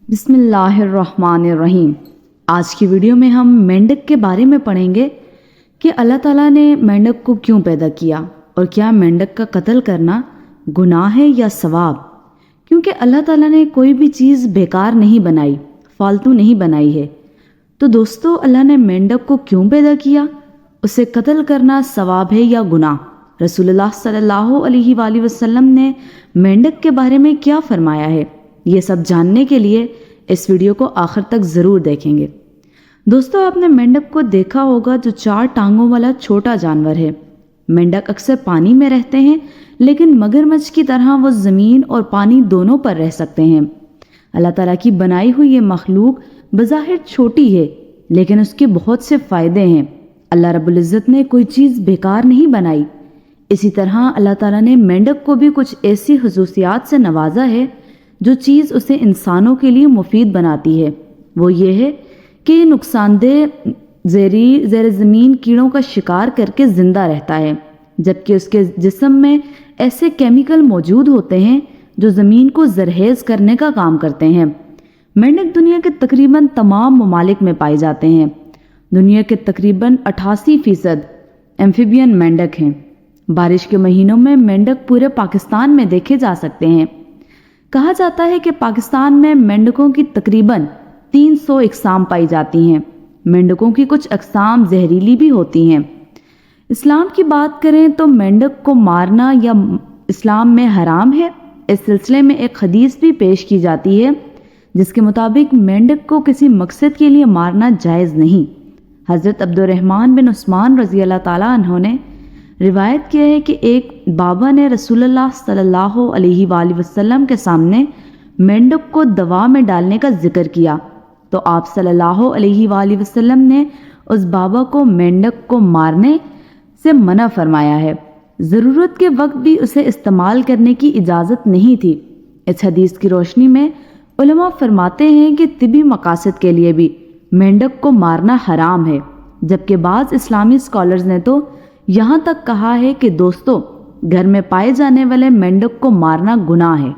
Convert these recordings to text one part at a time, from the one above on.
بسم اللہ الرحمن الرحیم۔ آج کی ویڈیو میں ہم مینڈک کے بارے میں پڑھیں گے کہ اللہ تعالیٰ نے مینڈک کو کیوں پیدا کیا اور کیا مینڈک کا قتل کرنا گناہ ہے یا ثواب، کیونکہ اللہ تعالیٰ نے کوئی بھی چیز بیکار نہیں بنائی، فالتو نہیں بنائی ہے۔ تو دوستو، اللہ نے مینڈک کو کیوں پیدا کیا، اسے قتل کرنا ثواب ہے یا گناہ؟ رسول اللہ صلی اللہ علیہ وآلہ وسلم نے مینڈک کے بارے میں کیا فرمایا ہے، یہ سب جاننے کے لیے اس ویڈیو کو آخر تک ضرور دیکھیں گے۔ دوستو، آپ نے مینڈک کو دیکھا ہوگا، جو 4 ٹانگوں والا چھوٹا جانور ہے۔ مینڈک اکثر پانی میں رہتے ہیں، لیکن مگرمچھ کی طرح وہ زمین اور پانی دونوں پر رہ سکتے ہیں۔ اللہ تعالیٰ کی بنائی ہوئی یہ مخلوق بظاہر چھوٹی ہے، لیکن اس کے بہت سے فائدے ہیں۔ اللہ رب العزت نے کوئی چیز بیکار نہیں بنائی۔ اسی طرح اللہ تعالیٰ نے مینڈک کو بھی کچھ ایسی خصوصیات سے نوازا ہے جو چیز اسے انسانوں کے لیے مفید بناتی ہے۔ وہ یہ ہے کہ یہ نقصان دہ زیر زمین کیڑوں کا شکار کر کے زندہ رہتا ہے، جبکہ اس کے جسم میں ایسے کیمیکل موجود ہوتے ہیں جو زمین کو زرخیز کرنے کا کام کرتے ہیں۔ مینڈک دنیا کے تقریباً تمام ممالک میں پائے جاتے ہیں۔ دنیا کے تقریباً 88% ایمفیبین مینڈک ہیں۔ بارش کے مہینوں میں مینڈک پورے پاکستان میں دیکھے جا سکتے ہیں۔ کہا جاتا ہے کہ پاکستان میں مینڈکوں کی تقریباً 300 اقسام پائی جاتی ہیں۔ مینڈکوں کی کچھ اقسام زہریلی بھی ہوتی ہیں۔ اسلام کی بات کریں تو مینڈک کو مارنا یا اسلام میں حرام ہے۔ اس سلسلے میں ایک حدیث بھی پیش کی جاتی ہے جس کے مطابق مینڈک کو کسی مقصد کے لیے مارنا جائز نہیں۔ حضرت عبد الرحمن بن عثمان رضی اللہ تعالیٰ عنہ نے روایت کیا ہے کہ ایک بابا نے رسول اللہ صلی اللہ علیہ وآلہ وسلم کے سامنے مینڈک کو دوا میں ڈالنے کا ذکر کیا تو آپ صلی اللہ علیہ وآلہ وسلم نے اس بابا کو مینڈک کو مارنے سے منع فرمایا ہے۔ ضرورت کے وقت بھی اسے استعمال کرنے کی اجازت نہیں تھی۔ اس حدیث کی روشنی میں علماء فرماتے ہیں کہ طبی مقاصد کے لیے بھی مینڈک کو مارنا حرام ہے، جبکہ بعض اسلامی اسکالرز نے تو یہاں تک کہا ہے کہ دوستو، گھر میں پائے جانے والے مینڈک کو مارنا گناہ ہے۔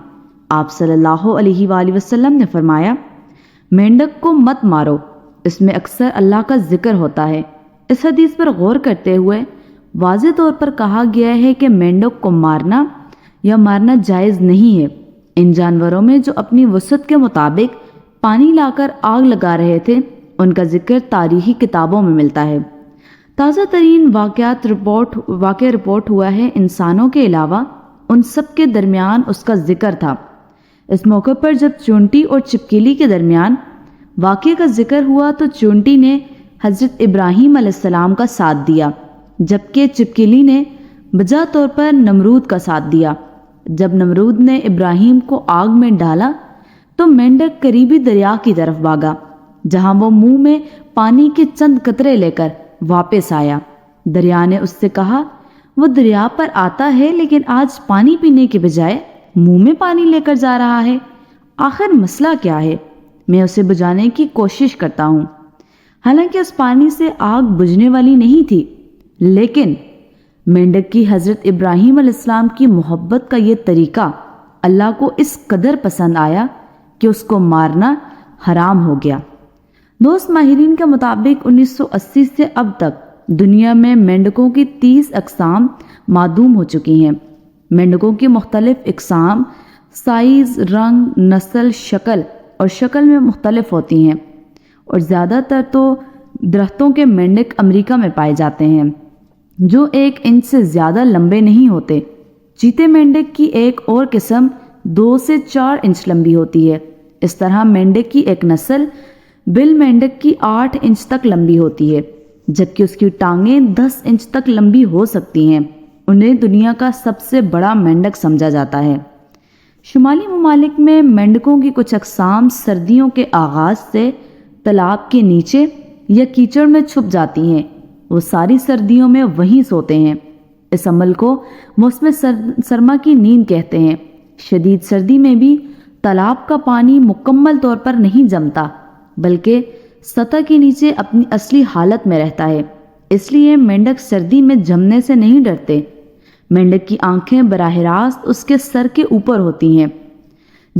آپ صلی اللہ علیہ وآلہ وسلم نے فرمایا، مینڈک کو مت مارو، اس میں اکثر اللہ کا ذکر ہوتا ہے۔ اس حدیث پر غور کرتے ہوئے واضح طور پر کہا گیا ہے کہ مینڈک کو مارنا جائز نہیں ہے۔ ان جانوروں میں جو اپنی وسعت کے مطابق پانی لا کر آگ لگا رہے تھے، ان کا ذکر تاریخی کتابوں میں ملتا ہے۔ تازہ ترین واقعہ رپورٹ ہوا ہے، انسانوں کے علاوہ ان سب کے درمیان اس کا ذکر تھا۔ اس موقع پر جب چونٹی اور چپکلی کے درمیان واقعے کا ذکر ہوا تو چونٹی نے حضرت ابراہیم علیہ السلام کا ساتھ دیا، جبکہ چپکلی نے بجا طور پر نمرود کا ساتھ دیا۔ جب نمرود نے ابراہیم کو آگ میں ڈالا تو مینڈک قریبی دریا کی طرف بھاگا، جہاں وہ منہ میں پانی کے چند قطرے لے کر واپس آیا۔ دریا نے اس سے کہا، وہ دریا پر آتا ہے لیکن آج پانی پینے کے بجائے منہ میں پانی لے کر جا رہا ہے، آخر مسئلہ کیا ہے؟ میں اسے بجھانے کی کوشش کرتا ہوں۔ حالانکہ اس پانی سے آگ بجھنے والی نہیں تھی، لیکن مینڈک کی حضرت ابراہیم علیہ السلام کی محبت کا یہ طریقہ اللہ کو اس قدر پسند آیا کہ اس کو مارنا حرام ہو گیا۔ دوست، ماہرین کے مطابق 1980 سے اب تک دنیا میں مینڈکوں کی 30 اقسام معدوم ہو چکی ہیں۔ مینڈکوں کی مختلف اقسام سائز، رنگ، نسل، شکل میں مختلف ہوتی ہیں، اور زیادہ تر تو درختوں کے مینڈک امریکہ میں پائے جاتے ہیں جو 1 انچ سے زیادہ لمبے نہیں ہوتے۔ چیتے مینڈک کی ایک اور قسم 2 سے 4 انچ لمبی ہوتی ہے۔ اس طرح مینڈک کی ایک نسل بل مینڈک کی 8 انچ تک لمبی ہوتی ہے، جبکہ اس کی ٹانگیں 10 انچ تک لمبی ہو سکتی ہیں۔ انہیں دنیا کا سب سے بڑا مینڈک سمجھا جاتا ہے۔ شمالی ممالک میں مینڈکوں کی کچھ اقسام سردیوں کے آغاز سے تالاب کے نیچے یا کیچڑ میں چھپ جاتی ہیں۔ وہ ساری سردیوں میں وہیں سوتے ہیں۔ اس عمل کو موسم سرما کی نیند کہتے ہیں۔ شدید سردی میں بھی تالاب کا پانی مکمل طور پر نہیں جمتا، بلکہ سطح کے نیچے اپنی اصلی حالت میں رہتا ہے۔ اس لیے مینڈک سردی میں جمنے سے نہیں ڈرتے۔ مینڈک کی آنکھیں براہ راست اس کے سر کے اوپر ہوتی ہیں،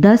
10